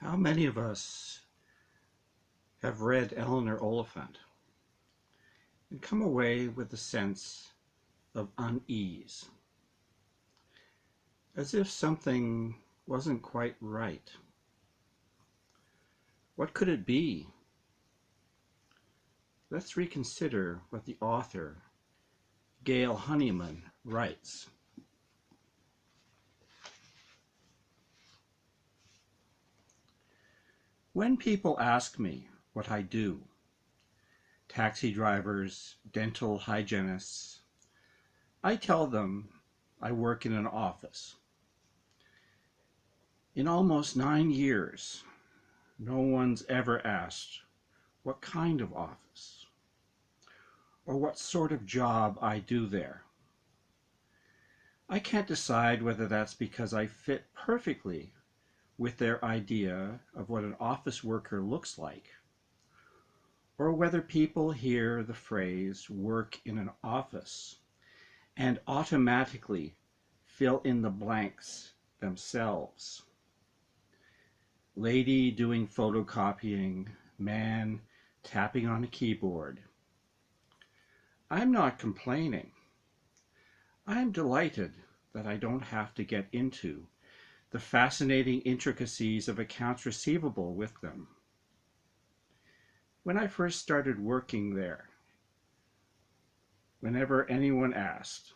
How many of us have read Eleanor Oliphant and come away with a sense of unease, as if something wasn't quite right? What could it be? Let's reconsider what the author, Gail Honeyman, writes. When people ask me what I do, taxi drivers, dental hygienists, I tell them I work in an office. In almost 9 years, no one's ever asked what kind of office or what sort of job I do there. I can't decide whether that's because I fit perfectly with their idea of what an office worker looks like, or whether people hear the phrase work in an office and automatically fill in the blanks themselves. Lady doing photocopying, man tapping on a keyboard. I'm not complaining. I'm delighted that I don't have to get into the fascinating intricacies of accounts receivable with them. When I first started working there, whenever anyone asked,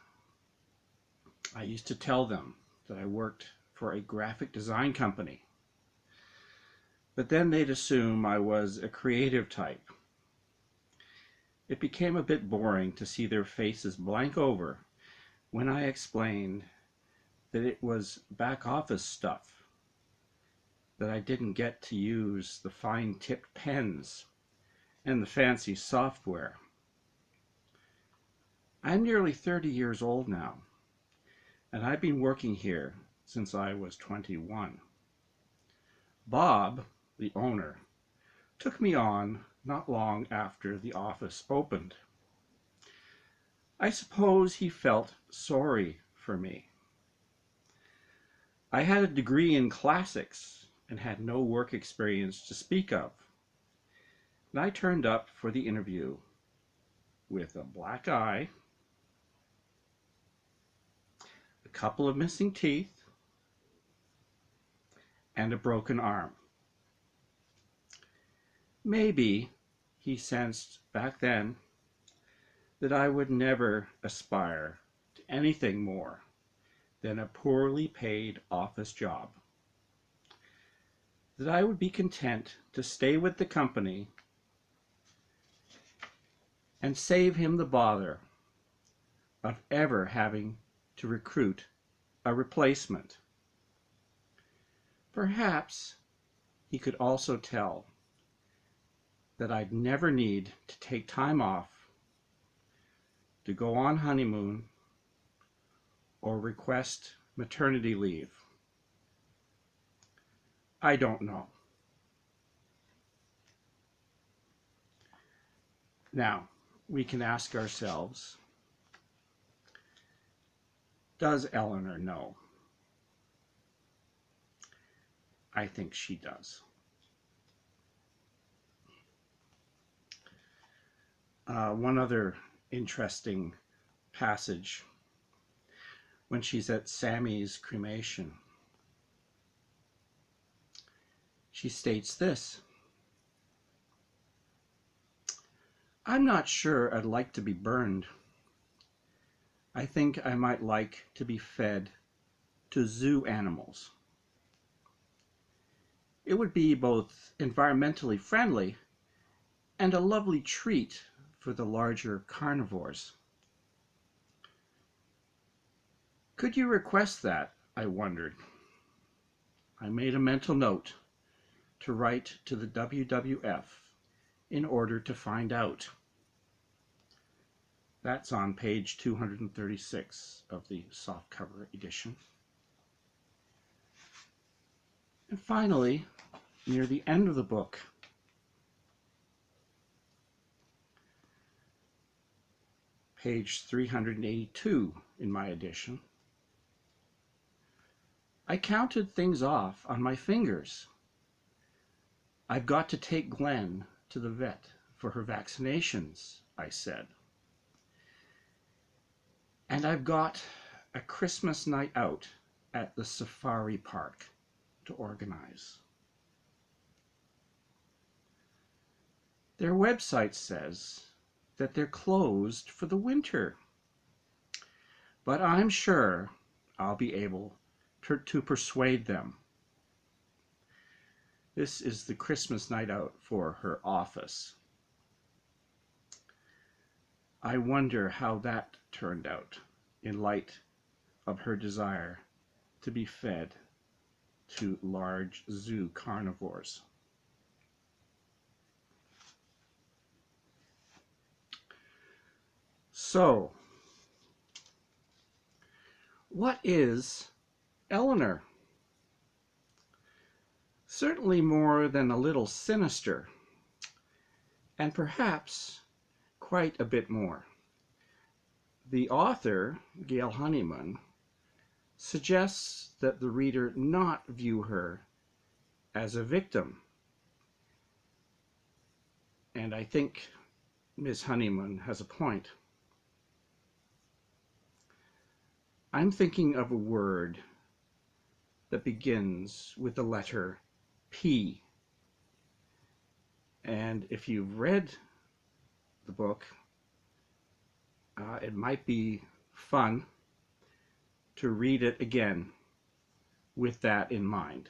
I used to tell them that I worked for a graphic design company. But then they'd assume I was a creative type. It became a bit boring to see their faces blank over when I explained that it was back office stuff, that I didn't get to use the fine-tipped pens and the fancy software. I'm nearly 30 years old now, and I've been working here since I was 21. Bob, the owner, took me on not long after the office opened. I suppose he felt sorry for me. I had a degree in classics and had no work experience to speak of. And I turned up for the interview with a black eye, a couple of missing teeth, and a broken arm. Maybe he sensed back then that I would never aspire to anything more than a poorly paid office job, that I would be content to stay with the company and save him the bother of ever having to recruit a replacement. Perhaps he could also tell that I'd never need to take time off to go on honeymoon or request maternity leave. I don't know. Now, we can ask ourselves, does Eleanor know? I think she does. One other interesting passage, when she's at Sammy's cremation, she states this: I'm not sure I'd like to be burned. I think I might like to be fed to zoo animals. It would be both environmentally friendly and a lovely treat for the larger carnivores. Could you request that? I wondered. I made a mental note to write to the WWF in order to find out. That's on page 236 of the softcover edition. And finally, near the end of the book, page 382 in my edition, I counted things off on my fingers "I've got to take Glenn to the vet for her vaccinations," I said. "And I've got a Christmas night out at the safari park to organize." "Their website says that they're closed for the winter, but I'm sure I'll be able to persuade them." This is the Christmas night out for her office. I wonder how that turned out in light of her desire to be fed to large zoo carnivores. So, what is Eleanor? Certainly more than a little sinister, and perhaps quite a bit more. The author, Gail Honeyman, suggests that the reader not view her as a victim. And I think Ms. Honeyman has a point. I'm thinking of a word that begins with the letter P. And if you've read the book, it might be fun to read it again with that in mind.